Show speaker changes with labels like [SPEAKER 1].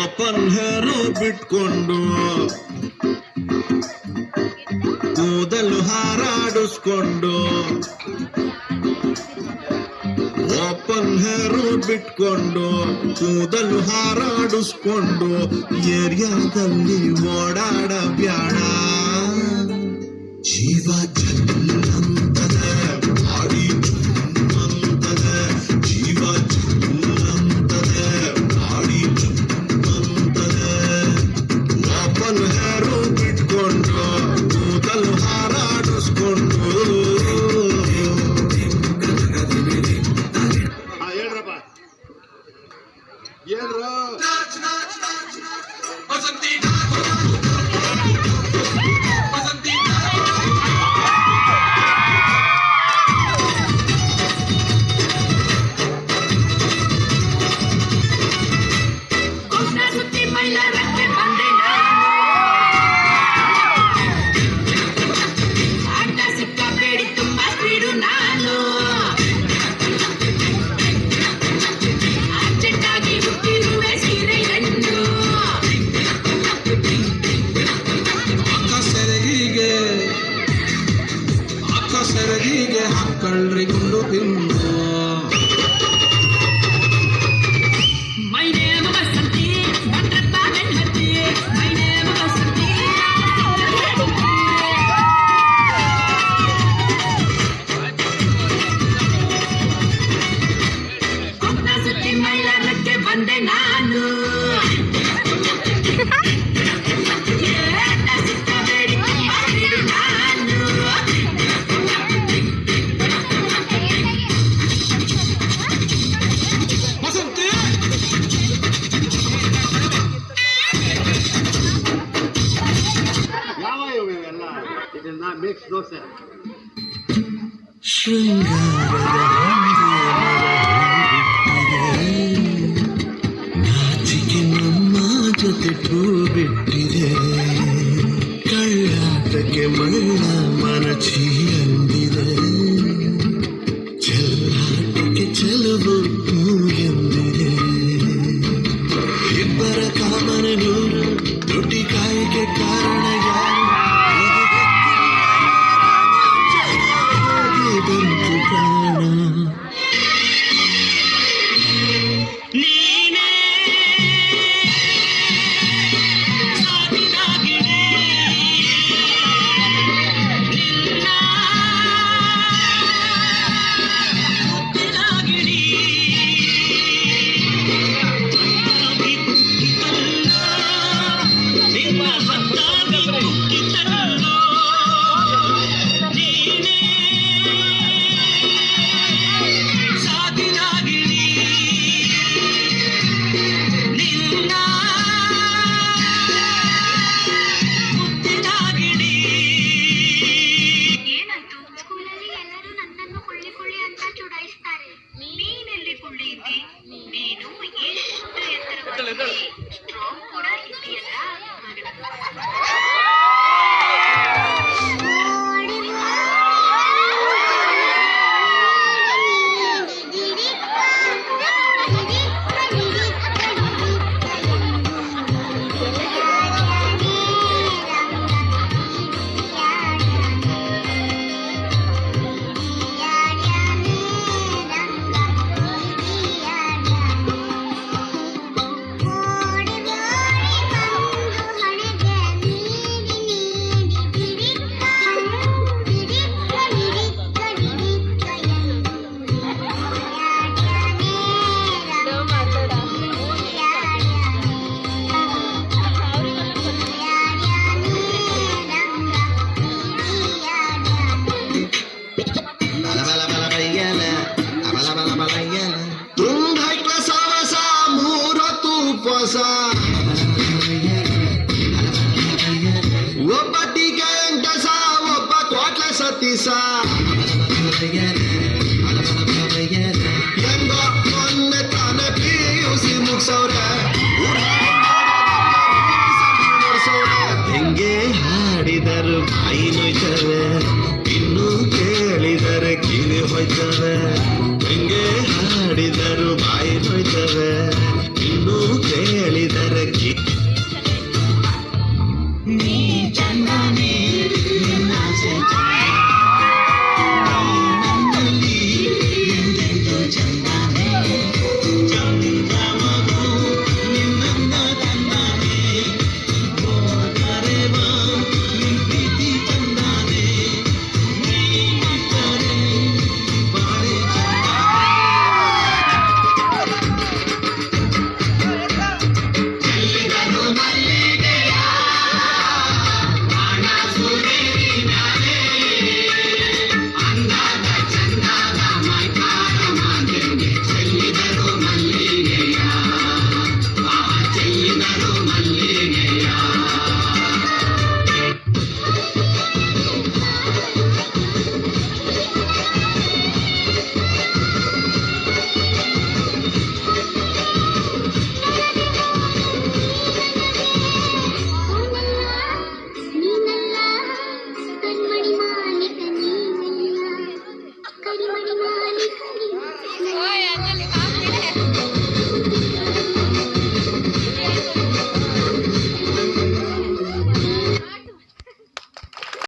[SPEAKER 1] Open ಹೇರು ಬಿಟ್ಕೊಂಡು ಕೂದಲು ಹಾರಾಡಿಸ್ಕೊಂಡು open ಹೇರು ಬಿಟ್ಕೊಂಡು ಕೂದಲು ಹಾರಾಡಿಸ್ಕೊಂಡು ಏರಿಯಾದಲ್ಲಿ ಓಡಾಡಬ್ಯಾಡ. ಜೀವ ಜಲ್ಲಂತದೆ, ಬಾಡಿ ಜುಮ್ಮಂತದೆ, ಜೀವ ಜಲ್ಲಂತದೆ, ಬಾಡಿ ಜುಮ್ಮಂತದೆ. ಓಪನ್ ಹೇರು ಬಿಟ್ಕೊಂಡು ಕೂದಲು ಹಾರಾಡಿಸ್ಕೊಂಡು ಸರದಿಗೆ ಹಾಕಳ್ರಿ ಗುಂಡು ಬಿಂದು. My name is Vasanti, Vandrappa Ganmati. My name is Vasanti. Kokna sutti ಮೈಲಾರಕ್ಕೆ ಬಂದೆ ನಾನು.
[SPEAKER 2] Makes no sense.
[SPEAKER 1] ನಾಚಿಕೆ ನಮ್ಮ ಜೊತೆ ಬಿಟ್ಟಿದೆ, ಕಳ್ಳಾಟಕ್ಕೆ ಮಳ್ಳ ಮನಚಿ ಅಂದಿದೆ, ಚೆಲ್ಲಾಟಕ್ಕೆ ಚೆಲುವು ಎಂದಿದೆ. ಇಬ್ಬರ ಕಾಮನೆ ನೂರು, ತುಟಿ ಕಾಯಿಗೆ ಕಾರಣ ಯಾರು? ಬಂತು ಪ್ರಾಣ ನೀನೇ ಸಾವಿರಾಗಿಡಿ, ನಿನ್ನ ಮುತ್ತಿನಾಗಿಡಿ. ನಿನ್ನ ಹೊತ್ತಾಗಿ ಮುಕ್ಕಿತಲ್ಲೋ ನೀನೇ
[SPEAKER 3] ನೀನೆಲ್ಲಿ ಕುಳ್ಳಿ ಇದ್ದಿ? ನೀನು ಎಷ್ಟು ಎತ್ತರ ಸ್ಟ್ರಾಂಗ್ ಕೂಡ ಇದೆಯಲ್ಲ.
[SPEAKER 1] ಒಬ್ಬ ಟೀಕೆ ಎಂಟಸ, ಒಬ್ಬ ಕೋಟ್ಲ ಸತೀಸ.